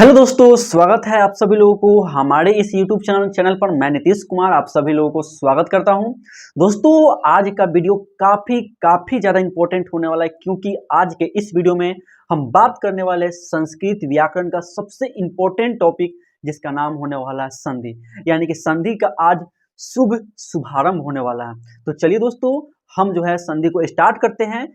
Hello दोस्तों, स्वागत है आप सभी लोगों को हमारे इस YouTube चैनल पर। मैं नीतीश कुमार आप सभी लोगों को स्वागत करता हूं। दोस्तों, आज का वीडियो काफी ज़्यादा इंपॉर्टेंट होने वाला है, क्योंकि आज के इस वीडियो में हम बात करने वाले संस्कृत व्याकरण का सबसे इंपॉर्टेंट टॉपिक, जिसका नाम होने वाला है संधि। यानी कि संधि का आज शुभारंभ होने वाला है। तो चलिए दोस्तों, हम जो है संधि को स्टार्ट करते हैं।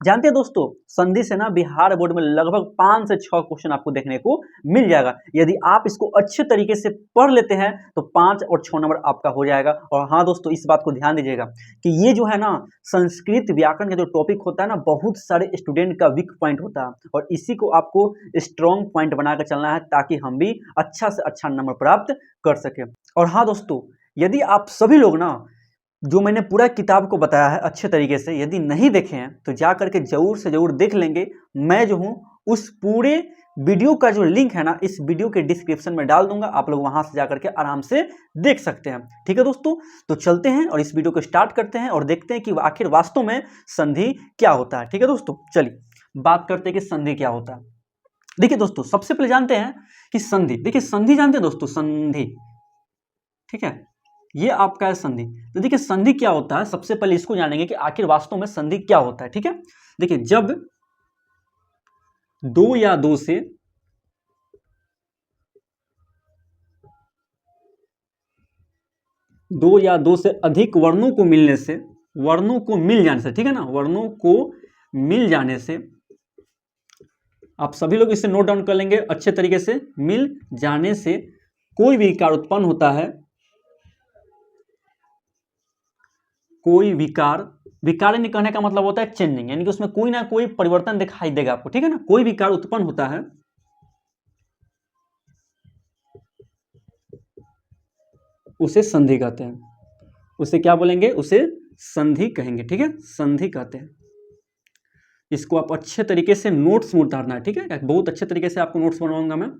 जानते हैं दोस्तों, संधि से ना बिहार बोर्ड में लगभग 5 से 6 क्वेश्चन आपको देखने को मिल जाएगा। यदि आप इसको अच्छे तरीके से पढ़ लेते हैं तो 5 और 6 नंबर आपका हो जाएगा। और हाँ दोस्तों, इस बात को ध्यान दीजिएगा कि ये जो है ना संस्कृत व्याकरण का जो टॉपिक होता है ना, बहुत सारे स्टूडेंट का वीक पॉइंट होता है, और इसी को आपको स्ट्रॉन्ग पॉइंट बनाकर चलना है, ताकि हम भी अच्छा से अच्छा नंबर प्राप्त कर सके। और हाँ दोस्तों, यदि आप सभी लोग ना जो मैंने पूरा किताब को बताया है अच्छे तरीके से यदि नहीं देखे हैं तो जा करके जरूर से जरूर देख लेंगे। मैं जो हूँ उस पूरे वीडियो का जो लिंक है ना, इस वीडियो के डिस्क्रिप्शन में डाल दूंगा, आप लोग वहां से जा करके आराम से देख सकते हैं। ठीक है दोस्तों, तो चलते हैं और इस वीडियो को स्टार्ट करते हैं और देखते हैं कि आखिर वास्तव में संधि क्या होता है। ठीक है दोस्तों, चलिए बात करते हैं कि संधि क्या होता है। देखिए दोस्तों, सबसे पहले जानते हैं कि संधि, देखिए संधि जानते हैं दोस्तों, संधि, ठीक है, ये आपका है संधि। तो देखिए संधि क्या होता है, सबसे पहले इसको जानेंगे कि आखिर वास्तव में संधि क्या होता है। ठीक है, देखिए जब दो या दो से अधिक वर्णों को मिलने से, वर्णों को मिल जाने से, ठीक है ना, वर्णों को मिल जाने से, आप सभी लोग इसे नोट डाउन कर लेंगे अच्छे तरीके से, मिल जाने से कोई भी विकार उत्पन्न होता है। कोई विकार, विकार कहने का मतलब होता है चेंजिंग, यानी कि उसमें कोई ना कोई परिवर्तन दिखाई देगा आपको। ठीक है ना, कोई विकार उत्पन्न होता है उसे संधि कहते हैं। उसे क्या बोलेंगे, उसे संधि कहेंगे। ठीक है, संधि कहते हैं। इसको आप अच्छे तरीके से नोट्स में उतारना है। ठीक है, बहुत अच्छे तरीके से आपको नोट्स बनवाऊंगा मैं।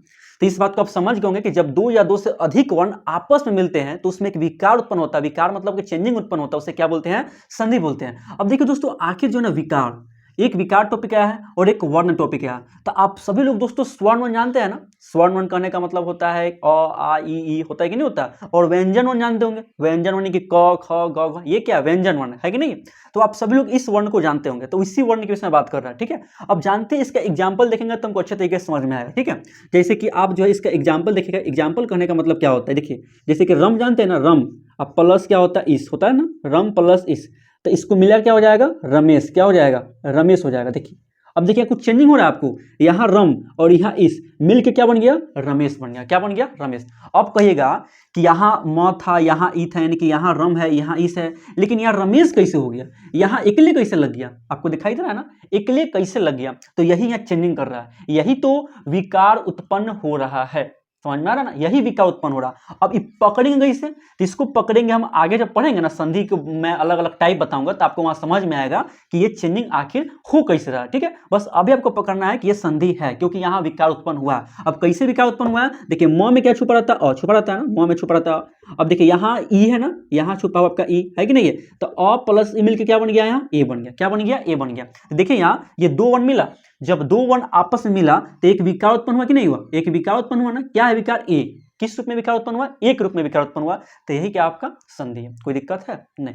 तो इस बात को आप समझ गए होंगे कि जब दो या दो से अधिक वर्ण आपस में मिलते हैं तो उसमें एक विकार उत्पन्न होता है। विकार मतलब कि चेंजिंग उत्पन्न होता है, उसे क्या बोलते हैं, संधि बोलते हैं। अब देखिए दोस्तों, आखिर जो है ना विकार, एक विकार टॉपिक क्या है और एक वर्ण टॉपिक क्या है। तो आप सभी लोग दोस्तों स्वर्ण वर्ण जानते हैं ना, स्वर्ण वर्ण कहने का मतलब होता है अ आ ई होता है कि नहीं होता। और व्यंजन वर्ण जानते होंगे, व्यंजन वर्ण की क ख ग घ, ये क्या व्यंजन वर्ण है कि नहीं। तो आप सभी लोग इस वर्ण को जानते होंगे, तो इसी वर्ण की विषय में बात कर रहा है। ठीक है, अब जानते हैं, इसका एग्जाम्पल देखेंगे तो हमको अच्छे तरीके से समझ में आएगा। ठीक है, जैसे कि आप जो है इसका एग्जाम्पल देखिएगा। एग्जाम्पल कहने का मतलब क्या होता है, देखिए जैसे कि रम जानते हैं ना, रम अब प्लस क्या होता है, इस होता है ना, रम प्लस इस, तो इसको मिला क्या हो जाएगा, रमेश, क्या हो जाएगा, रमेश हो जाएगा। देखिए अब देखिए कुछ चेंजिंग हो रहा है आपको, यहाँ रम और यहाँ इस मिल के क्या बन गया, रमेश बन गया। क्या बन गया, रमेश। अब कहिएगा कि यहाँ म था, यहाँ ई था, यानी कि यहाँ रम है, यहाँ इस है, लेकिन यहाँ रमेश कैसे हो गया, यहाँ एकले कैसे लग गया, आपको दिखाई दे रहा है ना, एकले कैसे लग गया। तो यही यहाँ चेंजिंग कर रहा है, यही तो विकार उत्पन्न हो रहा है। समझ में आ रहा ना, यही विकार उत्पन्न हो रहा। अब पकड़ेंगे कैसे, तो इसको पकड़ेंगे हम आगे जब पढ़ेंगे ना, संधि को मैं अलग अलग टाइप बताऊंगा, तो आपको वहां समझ में आएगा कि ये चेंजिंग आखिर हो कैसे रहा है। ठीक है, बस अभी आपको पकड़ना है कि ये संधि है, क्योंकि यहाँ विकार उत्पन्न हुआ है। अब कैसे विकार उत्पन्न हुआ है, देखिए म में क्या छुपा रहता है, छुपा रहता है ना, म में छुपा रहता है। अब देखिए यहाँ ई है ना, यहाँ छुपा हुआ आपका ई है कि नहीं है, तो अ प्लस ई मिलकर क्या बन गया, यहाँ ए बन गया। क्या बन गया, ए बन गया। देखिए यहाँ ये दो वर्ण मिला, जब दो वर्ण आपस में मिला तो एक विकार उत्पन्न हुआ कि नहीं हुआ, एक विकार उत्पन्न हुआ ना। क्या है विकार, ए, किस रूप में विकार उत्पन्न हुआ, एक रूप में विकार उत्पन्न हुआ। तो यही क्या आपका संधि है। कोई दिक्कत है नहीं,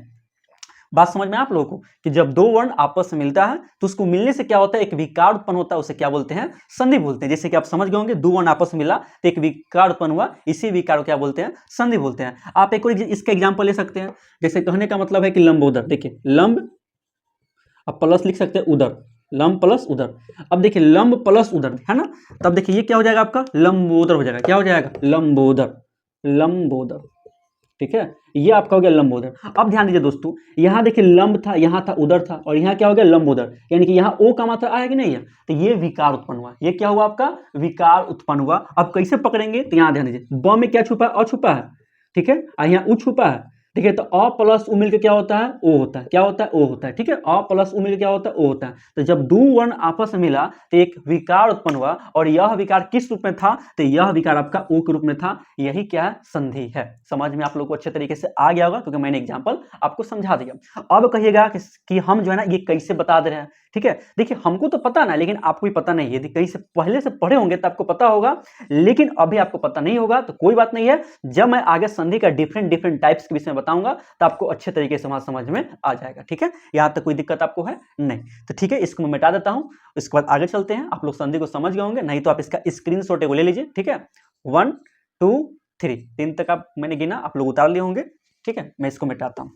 बात समझ में आप लोगों को कि जब दो वर्ण आपस में मिलता है तो उसको मिलने से क्या होता है, एक विकार उत्पन्न होता है, उसे क्या बोलते हैं, संधि बोलते हैं। जैसे कि आप समझ गए होंगे, दो वर्ण आपस में मिला तो एक विकार उत्पन्न हुआ, इसी विकार को क्या बोलते हैं, संधि बोलते हैं। आप एक और इसका एग्जाम्पल ले सकते हैं, जैसे कहने का मतलब है कि लंबोदर, देखिए लंब, अब प्लस लिख सकते हैं उदर, लंब प्लस उदर। अब देखिए लंब प्लस उदर है ना, तब देखिए ये क्या हो जाएगा आपका, लंबोदर हो जाएगा। क्या हो जाएगा, लंबोदर, लंबोदर। ठीक है, ये आपका हो गया लंबोदर। अब ध्यान दीजिए दोस्तों, यहाँ देखिए लंब था, यहाँ था उदर था, और यहाँ क्या हो गया, लंबोदर, यानी कि यहाँ ओ का मात्रा आया कि नहीं है, तो ये विकार उत्पन्न हुआ। ये क्या हुआ आपका, विकार उत्पन्न हुआ। अब कैसे पकड़ेंगे, तो यहाँ ध्यान दीजिए, ब में क्या छुपा है, अ छुपा है, ठीक है, और यहाँ उ छुपा है, ठीक है। तो अ प्लस उ मिलकर क्या होता है, ओ होता है। क्या होता है, ओ होता है। ठीक है, अ प्लस उ मिलकर क्या होता है, ओ होता है। तो जब दो वर्ण आपस में मिला तो एक विकार उत्पन्न हुआ, और यह विकार किस रूप में था, तो यह विकार आपका ओ के रूप में था। यही क्या है, संधि है। समझ में आप लोग को अच्छे तरीके से आ गया होगा, क्योंकि मैंने एग्जाम्पल आपको समझा दिया। अब कहिएगा कि हम जो है ना ये कैसे बता दे रहे हैं। ठीक है, देखिए हमको तो पता ना, लेकिन आपको भी पता नहीं है। यदि कहीं से पहले से पढ़े होंगे तो आपको पता होगा, लेकिन अभी आपको पता नहीं होगा तो कोई बात नहीं है। जब मैं आगे संधि का डिफरेंट टाइप्स के विषय में बताऊंगा तो आपको अच्छे तरीके से समझ में आ जाएगा। ठीक है, यहां तक कोई दिक्कत आपको है नहीं? तो ठीक है, इसको मैं मिटा देता हूं, इसके बाद आगे चलते हैं। आप लोग संधि को समझ गए होंगे, नहीं तो आप इसका स्क्रीनशॉट ले लीजिए। ठीक है, 1 2 3 3 तक आप मैंने गिना, आप लोग उतार लिए होंगे। ठीक है, मैं इसको मिटाता हूं।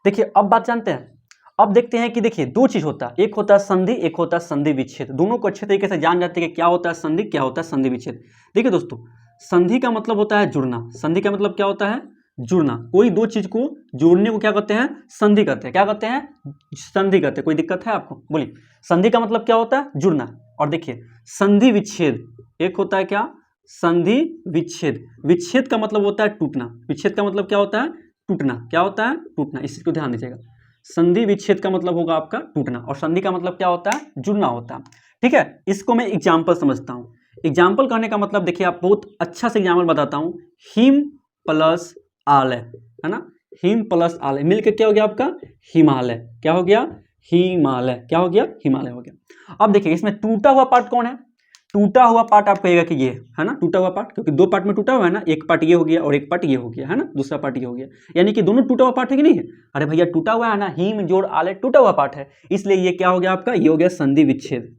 देखिए अब बात जानते हैं। अब देखते हैं कि देखिए दो चीज होता है, एक होता है संधि, एक होता है संधि विच्छेद। दोनों को अच्छे तरीके से जान जाते हैं कि क्या होता है संधि, क्या होता है संधि विच्छेद। देखिए दोस्तों, संधि का मतलब होता है जुड़ना। संधि का मतलब क्या होता है, जुड़ना। कोई दो चीज को जोड़ने को क्या कहते हैं, संधि कहते हैं। क्या कहते हैं, संधि कहते हैं। कोई दिक्कत है आपको, बोलिए। संधि का मतलब क्या होता है, जुड़ना। और देखिए संधि विच्छेद, एक होता है क्या, संधि विच्छेद। विच्छेद का मतलब होता है टूटना। विच्छेद का मतलब क्या होता है, टूटना। क्या होता है, टूटना। इस चीज को ध्यान दीजिएगा। संधि विच्छेद का मतलब होगा आपका टूटना, और संधि का मतलब क्या होता है, जुड़ना होता है। ठीक है, इसको मैं एग्जाम्पल समझता हूं। एग्जाम्पल करने का मतलब देखिए, आप बहुत अच्छा से एग्जाम्पल बताता हूं। हिम प्लस आलय, है ना, हिम प्लस आलय मिलकर क्या हो गया आपका, हिमालय। क्या हो गया, हिमालय। क्या हो गया, हिमालय हो गया। अब देखिए इसमें टूटा हुआ पार्ट कौन है, टूटा हुआ पार्ट आप कहेगा कि ये है ना, टूटा हुआ पार्ट, क्योंकि दो पार्ट में टूटा हुआ है ना, एक पार्ट ये हो गया और एक पार्ट ये हो गया, है ना, दूसरा पार्ट ये हो गया, यानी कि दोनों टूटा हुआ पार्ट है कि नहीं है। अरे भैया टूटा हुआ है ना, हिम जोड़ आलय टूटा हुआ पार्ट है, इसलिए ये क्या हो गया आपका, ये हो गया संधि विच्छेद।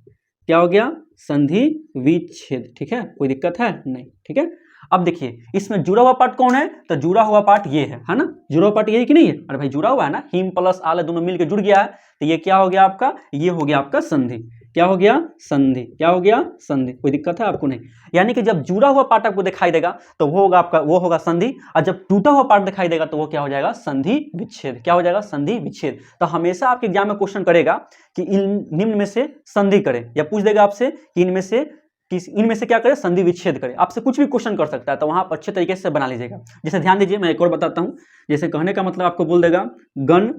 क्या हो गया, संधि विच्छेद। ठीक है, कोई दिक्कत है नहीं। ठीक है, अब देखिए इसमें जुड़ा हुआ पार्ट कौन है, तो जुड़ा हुआ पार्ट ये है ना, जुड़ा हुआ पार्ट ये है कि नहीं है। अरे भाई जुड़ा हुआ है ना, हिम प्लस आलय दोनों मिलकर जुड़ गया है, तो ये क्या हो गया आपका, ये हो गया आपका संधि। क्या हो गया, संधि। क्या हो गया, संधि। कोई दिक्कत है आपको नहीं। यानी कि जब जुड़ा हुआ पार्ट आपको दिखाई देगा तो वो होगा आपका, वो होगा संधि, और जब टूटा हुआ पार्ट दिखाई देगा तो वो क्या हो जाएगा, संधि विच्छेद। क्या हो जाएगा, संधि विच्छेद। तो हमेशा आपके एग्जाम में क्वेश्चन करेगा कि इन निम्न में से संधि करें, या पूछ देगा आपसे कि इनमें से क्या करें, संधि विच्छेद करें। आपसे कुछ भी क्वेश्चन कर सकता है, तो वहां पर अच्छे तरीके से बना लीजिएगा। जैसे ध्यान दीजिए, मैं एक और बताता हूं। जैसे कहने का मतलब आपको बोल देगा गण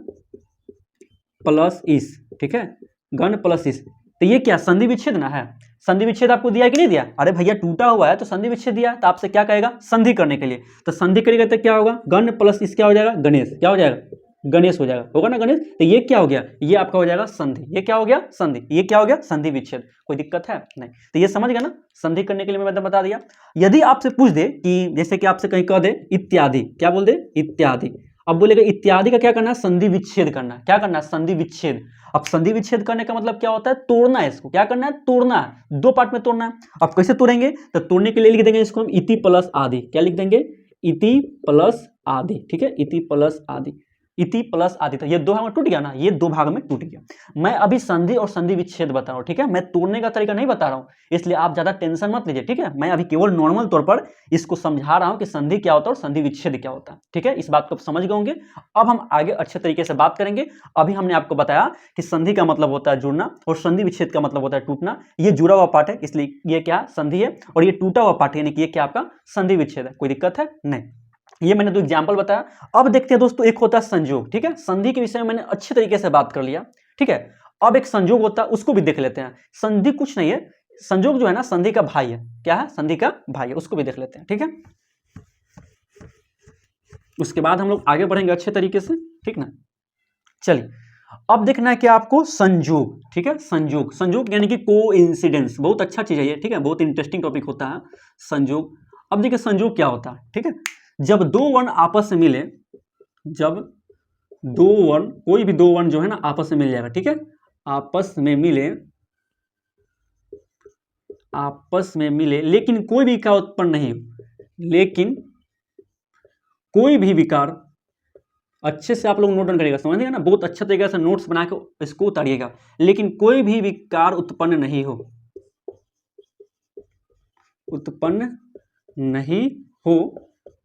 प्लस इस, ठीक है, गण प्लस इस, तो ये क्या, संधि विच्छेद ना है। संधि विच्छेद आपको दिया कि नहीं दिया, अरे भैया टूटा हुआ है तो संधि विच्छेद दिया, तो आपसे क्या कहेगा, संधि करने के लिए। तो संधि करेगा तो क्या होगा, गण प्लस इस क्या हो जाएगा, गणेश। क्या हो जाएगा, गणेश हो जाएगा, होगा ना गणेश। तो ये क्या हो गया, ये आपका हो जाएगा संधि। ये क्या हो गया, संधि। ये क्या हो गया, संधि विच्छेद। कोई दिक्कत है नहीं। तो ये समझ गया ना, संधि करने के लिए मैंने बता दिया। यदि आपसे पूछ दे कि जैसे कि आपसे कहीं कह दे इत्यादि, क्या बोल दे, इत्यादि, अब बोलेगा इत्यादि का क्या करना है, संधि विच्छेद करना है। क्या करना है, संधि विच्छेद। अब संधि विच्छेद करने का मतलब क्या होता है, तोड़ना है इसको। क्या करना है, तोड़ना है, दो पार्ट में तोड़ना है। अब कैसे तोड़ेंगे, तो तोड़ने के लिए लिख देंगे इसको हम इति प्लस आदि। क्या लिख देंगे, इति प्लस आदि। ठीक है, इति प्लस आदि, इति प्लस आदि। तो ये दो भाग में टूट गया ना, ये दो भाग में टूट गया। मैं अभी संधि और संधि विच्छेद बता रहा हूं, ठीक है, मैं तोड़ने का तरीका नहीं बता रहा हूं, इसलिए आप ज्यादा टेंशन मत लीजिए। ठीक है, मैं अभी केवल नॉर्मल तौर पर इसको समझा रहा हूं कि संधि क्या होता है और संधि विच्छेद क्या होता है। ठीक है, इस बात को आप समझ गए होंगे। अब हम आगे अच्छे तरीके से बात करेंगे। अभी हमने आपको बताया कि संधि का मतलब होता है जुड़ना, और संधि विच्छेद का मतलब होता है टूटना। ये जुड़ा हुआ पार्ट है, इसलिए ये क्या, संधि है, और ये टूटा हुआ पार्ट है, यानी कि ये क्या आपका संधि विच्छेद है। कोई दिक्कत है नहीं। ये मैंने दो एग्जाम्पल बताया। अब देखते हैं दोस्तों, एक होता है संयोग। ठीक है, संधि के विषय में मैंने अच्छे तरीके से बात कर लिया। ठीक है, अब एक संयोग होता है, उसको भी देख लेते हैं। संधि कुछ नहीं है, संयोग जो है ना, संधि का भाई है। क्या है, संधि का भाई है, उसको भी देख लेते हैं। ठीक है, उसके बाद हम लोग आगे बढ़ेंगे अच्छे तरीके से। ठीक ना, चलिए अब देखना है कि आपको संयोग। ठीक है, संयोग, संयोग यानी कि कोइंसिडेंस, बहुत अच्छा चीज है ये। ठीक है, बहुत इंटरेस्टिंग टॉपिक होता है संयोग। अब देखिए संयोग क्या होता है। ठीक है, जब दो वर्ण आपस में मिले, जब दो वर्ण, कोई भी दो वर्ण जो है ना आपस में मिल जाएगा। ठीक है, आपस में मिले, आपस में मिले, लेकिन कोई भी विकार उत्पन्न नहीं हो, लेकिन कोई भी विकार, अच्छे से आप लोग नोट डाउन करिएगा, समझिएगा ना, बहुत अच्छा तरीके से नोट्स बना के इसको उतारिएगा। लेकिन कोई भी विकार उत्पन्न नहीं हो, उत्पन्न नहीं हो,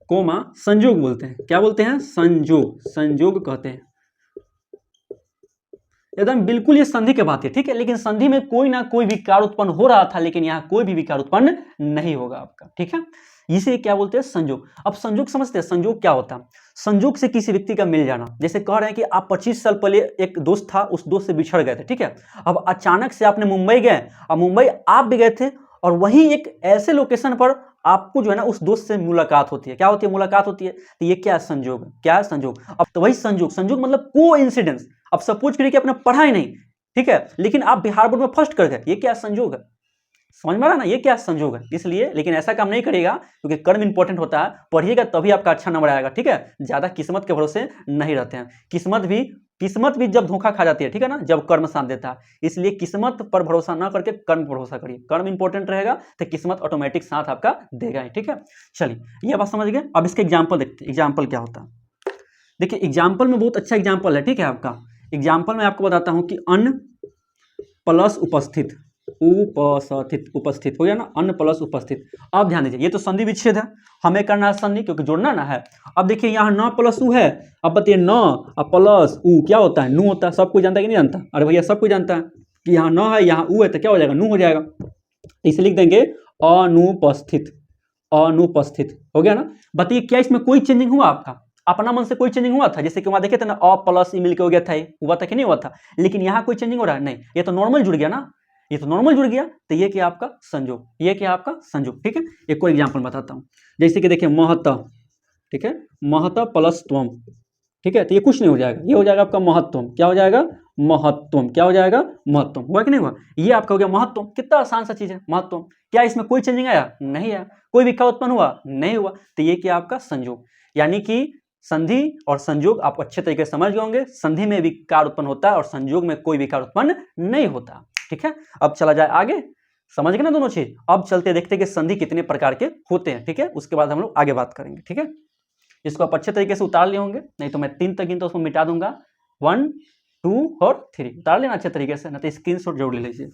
कोमा संयोग बोलते हैं। क्या बोलते हैं, संयोग, संयोग कहते हैं। एकदम बिल्कुल ये संधि के बात है, ठीक है। लेकिन संधि में कोई ना कोई विकार उत्पन्न हो रहा था, लेकिन यहाँ कोई भी विकार उत्पन्न नहीं होगा आपका, ठीक है। इसे क्या बोलते हैं? संजोग। अब संजोग समझते हैं, संजोग क्या होता है? संजोग से किसी व्यक्ति का मिल जाना। जैसे कह रहे हैं कि आप 25 साल पहले एक दोस्त था, उस दोस्त से बिछड़ गए थे, ठीक है। अब अचानक से आपने मुंबई गए, अब मुंबई आप भी गए थे, और वहीं एक ऐसे लोकेशन पर आपको जो है ना उस दोस्त से मुलाकात होती है। क्या होती है? मुलाकात होती है। तो ये क्या है? संजोग। क्या है? संजोग। अब तो वही संजोग, संजोग मतलब को इंसिडेंस। अब सपोज करिए कि आपने पढ़ा ही नहीं, ठीक है, लेकिन आप बिहार बोर्ड में फर्स्ट कर गए, ये क्या संजोग है? समझ में आ रहा ना, ये क्या संजोग है। इसलिए लेकिन ऐसा काम नहीं करिएगा, क्योंकि कर्म इंपॉर्टेंट होता है, पढ़िएगा तभी आपका अच्छा नंबर आएगा, ठीक है। ज्यादा किस्मत के भरोसे नहीं रहते हैं। किस्मत भी जब धोखा खा जाती है, ठीक है ना, जब कर्म साथ देता है। इसलिए किस्मत पर भरोसा ना करके कर्म पर भरोसा करिए। कर्म इंपॉर्टेंट रहेगा तो किस्मत ऑटोमेटिक साथ आपका देगा, ठीक है। चलिए ये बात समझ गए। अब इसके एग्जाम्पल देखते हैं, एग्जाम्पल क्या होता है। देखिए एग्जाम्पल में बहुत अच्छा एग्जाम्पल है, ठीक है। आपका एग्जाम्पल में आपको बताता हूं कि अन्न प्लस उपस्थित, उपस्थित हो गया ना, अन्न प्लस उपस्थित। अब ध्यान दीजिए, ये तो संधि विच्छेद है, हमें करना है संधि, क्योंकि जोड़ना ना है। अब देखिए यहाँ न प्लस उ है, अब बताइए न और प्लस उ क्या होता है? नु होता है। सब कोई जानता है कि नहीं जानता? अरे भैया सब कोई जानता है कि यहाँ न है, यहाँ उ है, तो क्या हो जाएगा? नु हो जाएगा। इसे लिख देंगे अनुपस्थित, अनुपस्थित हो गया ना। बताइए क्या इसमें कोई चेंजिंग हुआ आपका? अपना मन से कोई चेंजिंग हुआ था? जैसे कि वहां देखे थे ना, अ प्लस ई मिलके हो गया था, हुआ था कि नहीं हुआ था? लेकिन यहाँ कोई चेंजिंग हो रहा है? नहीं, ये तो नॉर्मल जुड़ गया ना, ये तो नॉर्मल जुड़ गया। तो ये क्या आपका? संजोग। ये क्या आपका? संजोग, ठीक है। एक और एग्जांपल बताता हूं, जैसे कि देखिए महत, ठीक है, महत प्लस त्वम, ठीक है। तो ये कुछ नहीं हो जाएगा, ये हो जाएगा आपका महत्वम। क्या हो जाएगा? महत्वम। क्या हो जाएगा? महत्वम। हुआ कि नहीं हुआ? ये आपका हो गया महत्वम। कितना आसान सा चीज है महत्वम। क्या इसमें कोई चेंजिंग आया? नहीं आया। कोई विकार उत्पन्न हुआ? नहीं हुआ। तो ये क्या आपका? संजोग। यानी कि संधि और संजोग आप अच्छे तरीके से समझ गए होंगे। संधि में विकार उत्पन्न होता है और संजोग में कोई विकार उत्पन्न नहीं होता, ठीक है। अब चला जाए आगे, समझ गए ना दोनों चीज। अब चलते देखते कि संधि कितने प्रकार के होते हैं, ठीक है। उसके बाद हम लोग आगे बात करेंगे, ठीक है। इसको आप अच्छे तरीके से उतार लिए होंगे, नहीं तो मैं 3 तक गिनता उसको मिटा दूंगा। 1 2 और 3 उतार लेना अच्छे तरीके से, ना तो स्क्रीनशॉट जरूर ले लीजिए।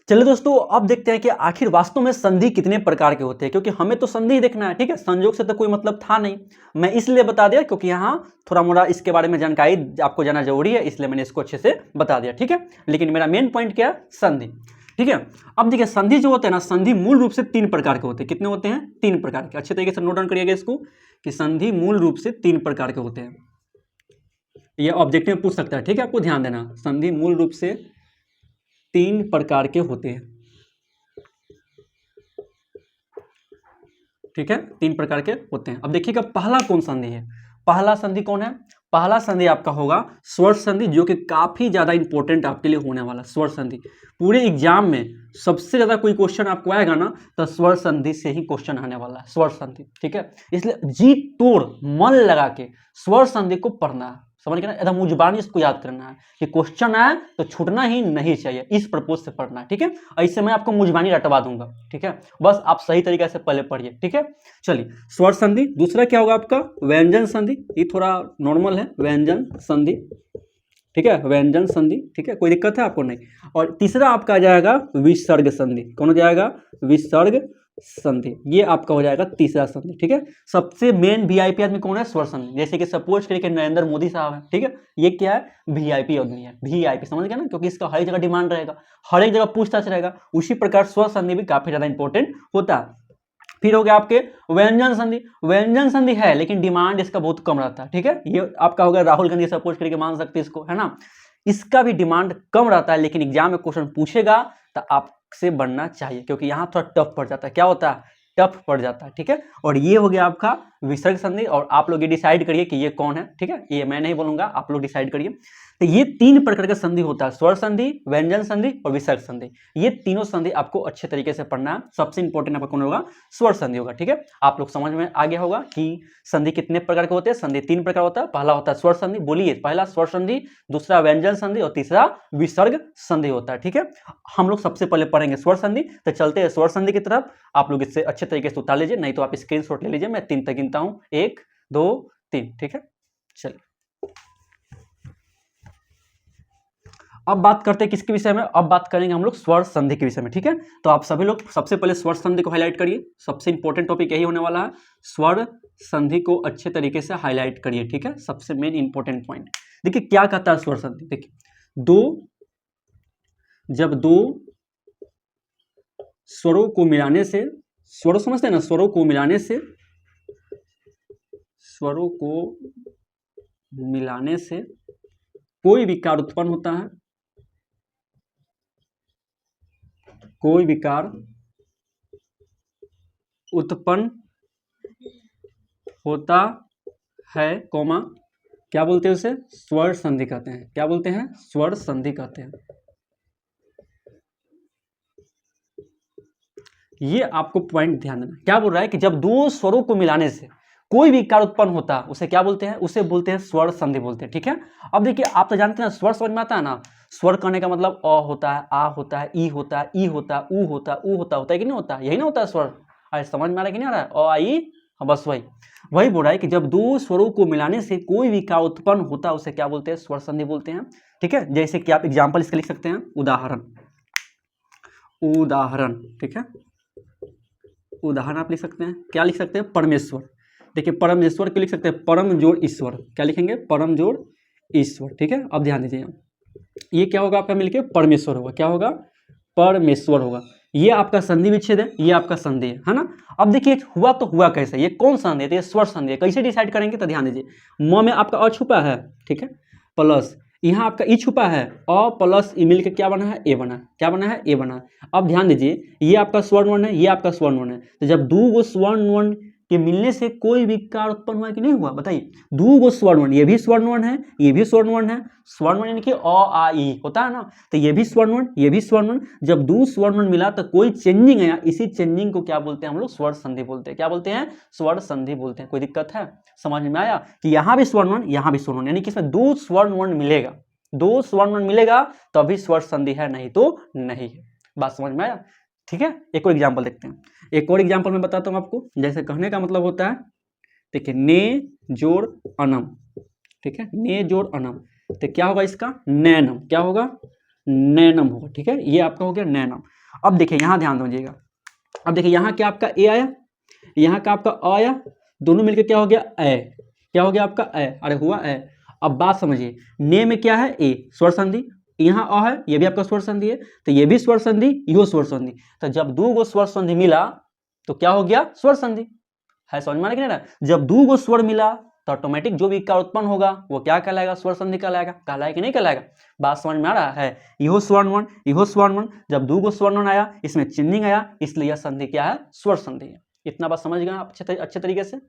चलिए दोस्तों, अब देखते हैं कि आखिर वास्तव में संधि कितने प्रकार के होते हैं, क्योंकि हमें तो संधि देखना है, ठीक है। संजोग से तो कोई मतलब था नहीं, मैं इसलिए बता दिया क्योंकि यहाँ थोड़ा मोड़ा इसके बारे में जानकारी आपको जाना जरूरी है, इसलिए मैंने इसको अच्छे से बता दिया, ठीक है। लेकिन मेरा मेन पॉइंट क्या है? संधि, ठीक है। अब देखिए संधि जो होते हैं ना, संधि मूल रूप से 3 प्रकार के होते हैं। कितने होते हैं? 3 प्रकार के। अच्छे तरीके से नोट डाउन करिएगा इसको कि संधि मूल रूप से 3 प्रकार के होते हैं। ये ऑब्जेक्टिव में पूछ सकता है, ठीक है। आपको ध्यान देना, संधि मूल रूप से 3 प्रकार के होते हैं, ठीक है। 3 प्रकार के होते हैं। अब देखिएगा पहला कौन संधि है? पहला संधि कौन है? पहला संधि आपका होगा स्वर संधि, जो कि काफी ज्यादा इंपॉर्टेंट आपके लिए होने वाला स्वर संधि। पूरे एग्जाम में सबसे ज्यादा कोई क्वेश्चन आपको आएगा ना, तो स्वर संधि से ही क्वेश्चन आने वाला है, स्वर संधि, ठीक है। इसलिए जी तोड़ मन लगा के स्वर संधि को पढ़ना है, समझ गए ना। एकदम मुजबानी इसको याद करना है कि क्वेश्चन आए तो छूटना ही नहीं चाहिए, इस प्रपोज से पढ़ना है, ठीक है। ऐसे मैं आपको मुजबानी रटवा दूंगा, ठीक है। बस आप सही तरीके से पहले पढ़िए, ठीक है। चलिए स्वर संधि। दूसरा क्या होगा आपका? व्यंजन संधि। ये थोड़ा नॉर्मल है, व्यंजन संधि, ठीक है, व्यंजन संधि, ठीक है। कोई दिक्कत है आपको? नहीं। और तीसरा आपका आ जाएगा विसर्ग संधि। कौन हो जाएगा? विसर्ग संधि। ये आपका हो जाएगा तीसरा संधि, ठीक है। सबसे मेन वीआईपी आदमी कौन है? स्वर संधि। जैसे कि सपोज करिए कि नरेंद्र मोदी साहब है, ठीक है। ये क्या है? वीआईपी आदमी है, वीआईपी, समझ गया ना, क्योंकि इसका हर एक जगह डिमांड रहेगा, हर एक जगह पूछताछ रहेगा। उसी प्रकार स्वर संधि भी काफी ज्यादा इंपॉर्टेंट होता है। फिर हो गया आपके व्यंजन संधि। व्यंजन संधि है लेकिन डिमांड इसका बहुत कम रहता है, ठीक है। ये आपका हो गया राहुल गांधी, सपोज करके मान सकते हैं इसको, है ना। इसका भी डिमांड कम रहता है, लेकिन एग्जाम में क्वेश्चन पूछेगा तो आपसे बनना चाहिए, क्योंकि यहाँ थोड़ा टफ पड़ जाता है। क्या होता है? टफ पड़ जाता है, ठीक है। और ये हो गया आपका विसर्ग संधि। और आप लोग ये डिसाइड करिए कि ये कौन है, ठीक है। ये मैं नहीं बोलूंगा, आप लोग डिसाइड करिए। तो ये 3 प्रकार का संधि होता है, स्वर संधि, व्यंजन संधि और विसर्ग संधि। ये तीनों संधि आपको अच्छे तरीके से पढ़ना है। सबसे इंपॉर्टेंट आपका कौन होगा? स्वर संधि होगा, ठीक है। आप लोग समझ में आ गया होगा कि संधि कितने प्रकार के होते हैं। संधि 3 प्रकार होता है। पहला होता है स्वर संधि, बोलिए, पहला स्वर संधि, दूसरा व्यंजन संधि और तीसरा विसर्ग संधि होता है, ठीक है। हम लोग सबसे पहले पढ़ेंगे स्वर संधि। तो चलते हैं स्वर संधि की तरफ। आप लोग इससे अच्छे तरीके से उतार लीजिए, नहीं तो आप स्क्रीनशॉट ले लीजिए। मैं 3 तक गिनता हूं, 1 2 3, ठीक है। चलिए अब बात करते हैं किसके विषय में? अब बात करेंगे हम लोग स्वर संधि के विषय में, ठीक है। तो आप सभी लोग सबसे पहले स्वर संधि को हाईलाइट करिए। सबसे इंपॉर्टेंट टॉपिक यही होने वाला है, स्वर संधि को अच्छे तरीके से हाईलाइट करिए, ठीक है। सबसे मेन इंपॉर्टेंट पॉइंट देखिए क्या कहता है स्वर संधि। देखिए जब दो स्वरों को मिलाने से, स्वरों समझते हैं ना, स्वरों को मिलाने से कोई विकार उत्पन्न होता है, कोई विकार उत्पन्न होता है, कौमा क्या बोलते हैं उसे? स्वर संधि कहते हैं। क्या बोलते हैं? स्वर संधि कहते हैं। ये आपको पॉइंट ध्यान देना। क्या बोल रहा है कि जब दो स्वरों को मिलाने से कोई भी विकार उत्पन्न होता है उसे क्या बोलते हैं? उसे बोलते हैं स्वर संधि बोलते हैं। ठीक है, अब देखिए आप तो जानते हैं स्वर समझ में आता है ना। स्वर कहने का मतलब अ होता है, आ होता है, ई होता है, ई होता है, ऊ होता है, ऊ होता है कि नहीं होता? यही ना होता है स्वर। अरे समझ में आ रहा है कि नहीं आ रहा है? अ आ ई, बस वही बोल रहा है कि जब दो स्वरों को मिलाने से कोई विकार उत्पन्न होता है उसे क्या बोलते हैं? स्वर संधि बोलते हैं। ठीक है, जैसे कि आप एग्जाम्पल इसका लिख सकते हैं, उदाहरण। ठीक है, उदाहरण आप लिख सकते हैं, क्या लिख सकते हैं? परमेश्वर। देखिए परमेश्वर क्यों लिख सकते हैं? परम जोड़ ईश्वर। क्या लिखेंगे? परम जोड़ ईश्वर। ठीक है, अब ध्यान दीजिए, ये क्या होगा आपका मिलके? परमेश्वर होगा। क्या होगा? परमेश्वर होगा। ये आपका संधि विच्छेद है, ये आपका संधि है ना। अब देखिए हुआ तो हुआ कैसे? ये कौन संधि है? तो ये स्वर संधि है। कैसे डिसाइड करेंगे? तो ध्यान दीजिए, म में आपका अ छुपा है, ठीक है, प्लस यहाँ आपका ई छुपा है, अ प्लस ई मिलकर क्या बना है? ए बना। क्या बना है? ए बना। अब ध्यान दीजिए, ये आपका स्वर्ण वर्ण है, ये आपका स्वर्ण वर्ण है। तो जब दो गो स्वर्ण वर्ण के मिलने से कोई विकार उत्पन्न हुआ कि नहीं हुआ? बताइए, दो गो स्वर्ण वर्ण, ये भी स्वर्ण वर्ण है, ये भी स्वर्ण वर्ण है। स्वर्ण वर्ण यानी कि अ आ ई होता है ना, तो ये भी स्वर्ण वर्ण, ये भी स्वर्ण वर्ण। जब दो स्वर्ण वर्ण मिला तो कोई चेंजिंग है, इसी चेंजिंग को क्या बोलते हैं हम लोग? स्वर संधि बोलते हैं। क्या बोलते हैं? स्वर संधि बोलते हैं। कोई दिक्कत है? समझ में आया कि यहाँ भी स्वर्ण वर्ण, यहाँ भी स्वर्ण वर्ण, यानी कि इसमें दो स्वर्ण वर्ण मिलेगा, दो स्वर्ण वर्ण मिलेगा तभी स्वर संधि है, नहीं तो नहीं है। बात समझ में आया? ठीक है, एक और एग्जाम्पल देखते हैं। एक और एग्जाम्पल मैं बताता हूं आपको। जैसे कहने का मतलब होता है, देखिए ने जोड़ अनम। ठीक है, ने जोड़ अनम, तो क्या होगा इसका? नैनम। क्या होगा? नैनम होगा। ठीक है, ये आपका हो गया नैनम। अब देखिए यहां ध्यान दीजिएगा, अब देखिए यहाँ क्या आपका ए आया, यहाँ का आपका अ आया, दोनों मिलकर क्या हो गया? ए। क्या हो गया आपका? ए। अरे हुआ ए। अब बात समझिए, ने में क्या है? ए, स्वर संधि। यहाँ अ है, ये भी आपका स्वर संधि है, तो ये भी स्वर संधि, यो स्वर संधि। तो जब दो गो स्वर संधि मिला तो क्या हो गया? स्वर संधि। है समझ में आ रहा है? जब दो गो स्वर मिला तो ऑटोमेटिक जो भी विकार उत्पन्न होगा वो क्या कहलाएगा? स्वर संधि कहलाएगा। कहलाएगा कि नहीं कहलाएगा? बात समझ में आ रहा है? इहो स्वर्ण वर्ण, इहो स्वर्ण वर्ण, जब दो गो स्वर्ण वर्ण आया, इसमें चिन्हिंग आया, इसलिए यह संधि क्या है? स्वर संधि है। इतना बात समझ गए आप? अच्छे तरीके से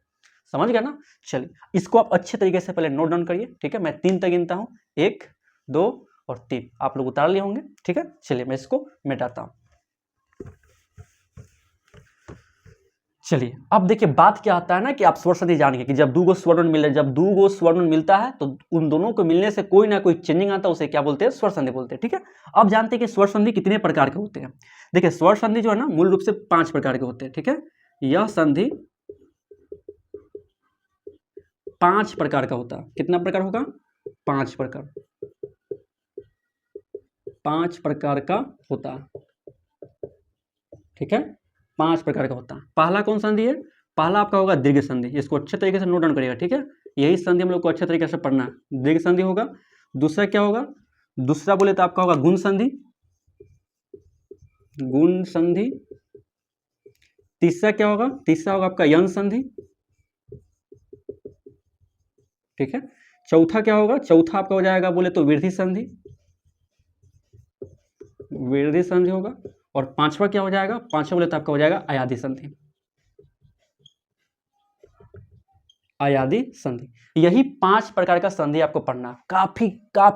समझ गया ना? चलिए इसको आप अच्छे तरीके से पहले नोट डाउन करिए। ठीक है, मैं 3 तक गिनता हूं, 1 2 और 3, आप लोग उतार लिए होंगे। ठीक है, चलिए मैं इसको मिटाता हूं। चलिए अब देखिए बात क्या आता है ना कि आप स्वर संधि जानिए कि जब दो गो स्वर्ण मिले, जब दो गो स्वर्ण मिलता है तो उन दोनों को मिलने से कोई ना कोई चेंजिंग आता है, उसे क्या बोलते हैं? स्वर संधि बोलते हैं। ठीक है, अब जानते हैं कि स्वर संधि कितने प्रकार के होते हैं। देखिए स्वर संधि जो है ना मूल रूप से 5 प्रकार के होते हैं। ठीक है, यह संधि 5 प्रकार का होता है। कितना प्रकार होगा? 5 प्रकार, 5 प्रकार का होता है। ठीक है, 5 प्रकार का होता है। पहला कौन संधि है? पहला आपका होगा दीर्घ संधि। इसको अच्छे तरीके से नोट डाउन करिएगा। ठीक है, यही संधि हम लोग को अच्छे तरीके से पढ़ना है। दीर्घ संधि होगा। दूसरा क्या होगा? दूसरा बोले तो आपका होगा गुण संधि, गुण संधि। तीसरा क्या होगा? तीसरा होगा आपका यन संधि। ठीक है, चौथा क्या होगा? चौथा आपका हो जाएगा बोले तो वृद्धि संधि, वृद्धि संधि होगा। और पांचवा क्या हो जाएगा? पांचवा बोले तो आपका हो जाएगा अयादि संधि, अयादि संधि। यही 5 प्रकार का संधि आपको पढ़ना, काफी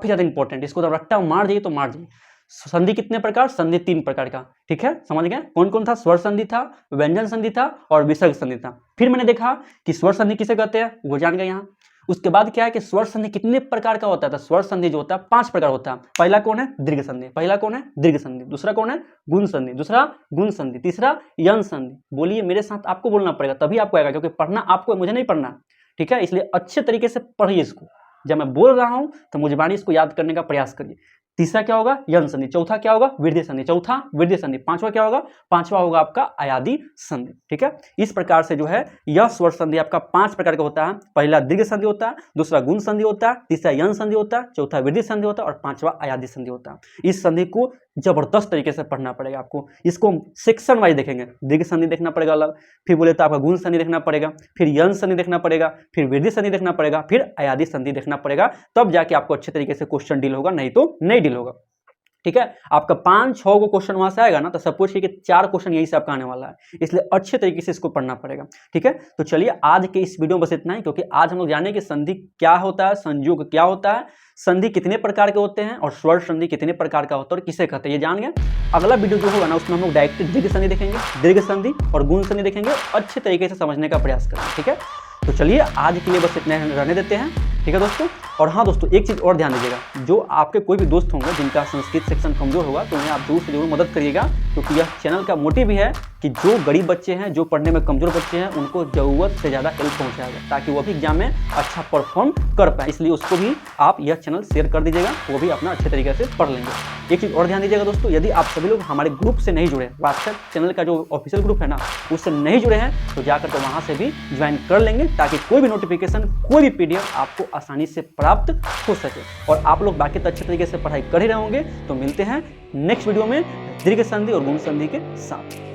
ज्यादा इंपॉर्टेंट। इसको तो रट्टा मार जाइए तो मार जाइए। संधि कितने प्रकार? संधि 3 प्रकार का। ठीक है, समझ गए? कौन कौन था? स्वर संधि था, व्यंजन संधि था और विसर्ग संधि था। फिर मैंने देखा कि स्वर संधि किसे कहते हैं, वो जान गए यहाँ। उसके बाद क्या है कि स्वर संधि कितने प्रकार का होता है? तो स्वर संधि जो होता है 5 प्रकार होता है। पहला कौन है? दीर्घ संधि। पहला कौन है? दीर्घ संधि। दूसरा कौन है? गुण संधि। दूसरा गुण संधि। तीसरा यन संधि। बोलिए मेरे साथ, आपको बोलना पड़ेगा तभी आपको आएगा, क्योंकि पढ़ना आपको, मुझे नहीं पढ़ना। ठीक है, इसलिए अच्छे तरीके से पढ़िए इसको। जब मैं बोल रहा हूं तो मुझे बानी इसको याद करने का प्रयास करिए। तीसरा क्या होगा, यंग संधि। चौथा क्या होगा, वृद्धि संधि। चौथा वृद्धि संधि। पांचवा क्या होगा, पांचवा होगा आपका अयादी संधि। ठीक है, इस प्रकार से जो है यह स्वर संधि आपका 5 प्रकार का होता है। पहला दीर्घ संधि होता है, दूसरा गुण संधि होता है, तीसरा यंग संधि होता है, चौथा वृद्धि संधि होता है और पांचवा अयादी संधि होता है। इस संधि को जबरदस्त तरीके से पढ़ना पड़ेगा आपको। इसको सेक्शन वाइज देखेंगे, दीर्घ संधि देखना पड़ेगा अलग, फिर बोले तो आपका गुण संधि देखना पड़ेगा, फिर यंग संधि देखना पड़ेगा, फिर वृद्धि संधि देखना पड़ेगा, फिर अयादी संधि देखना पड़ेगा, तब जाके आपको अच्छे तरीके से क्वेश्चन डील होगा, नहीं तो नहीं डील होगा। ठीक है, आपका 5-6 को क्वेश्चन वहां से आएगा ना, तो सपोज कि 4 क्वेश्चन यही से आपका आने वाला है, इसलिए अच्छे तरीके से इसको पढ़ना पड़ेगा। ठीक है, तो चलिए आज के इस वीडियो में बस इतना ही, क्योंकि आज हम लोग जाने कि संधि क्या होता है, संयोग क्या होता है, संधि कितने प्रकार के होते हैं और स्वर संधि कितने प्रकार का होता है और किसे कहते हैं, ये जान गए। अगला वीडियो जो होगा ना, उसमें हम लोग डायरेक्ट दीर्घ संधि देखेंगे, दीर्घ संधि और गुण संधि देखेंगे, अच्छे तरीके से समझने का प्रयास करेंगे। ठीक है, तो चलिए आज के लिए बस इतने रहने देते हैं। ठीक है दोस्तों, और हाँ दोस्तों, एक चीज़ और ध्यान दीजिएगा, जो आपके कोई भी दोस्त होंगे जिनका संस्कृत सेक्शन कमजोर होगा, तो उन्हें आप जरूर से जरूर मदद करिएगा, क्योंकि यह चैनल का मोटिव भी है कि जो गरीब बच्चे हैं, जो पढ़ने में कमजोर बच्चे हैं, उनको ज़रूरत से ज़्यादा हेल्प पहुँचाया जाए, ताकि वो भी एग्जाम में अच्छा परफॉर्म कर पाए। इसलिए उसको भी आप यह चैनल शेयर कर दीजिएगा, वो भी अपना अच्छे तरीके से पढ़ लेंगे। एक चीज़ और ध्यान दीजिएगा दोस्तों, यदि आप सभी लोग हमारे ग्रुप से नहीं जुड़े, व्हाट्सएप चैनल का जो ऑफिशियल ग्रुप है ना, उससे नहीं जुड़े हैं, तो जाकर के वहाँ से भी ज्वाइन कर लेंगे, ताकि कोई भी नोटिफिकेशन, कोई भी PDF आपको आसानी से प्राप्त हो सके। और आप लोग बाकी तो अच्छे तरीके से पढ़ाई कर ही रहे होंगे। तो मिलते हैं नेक्स्ट वीडियो में दीर्घ संधि और गुण संधि के साथ।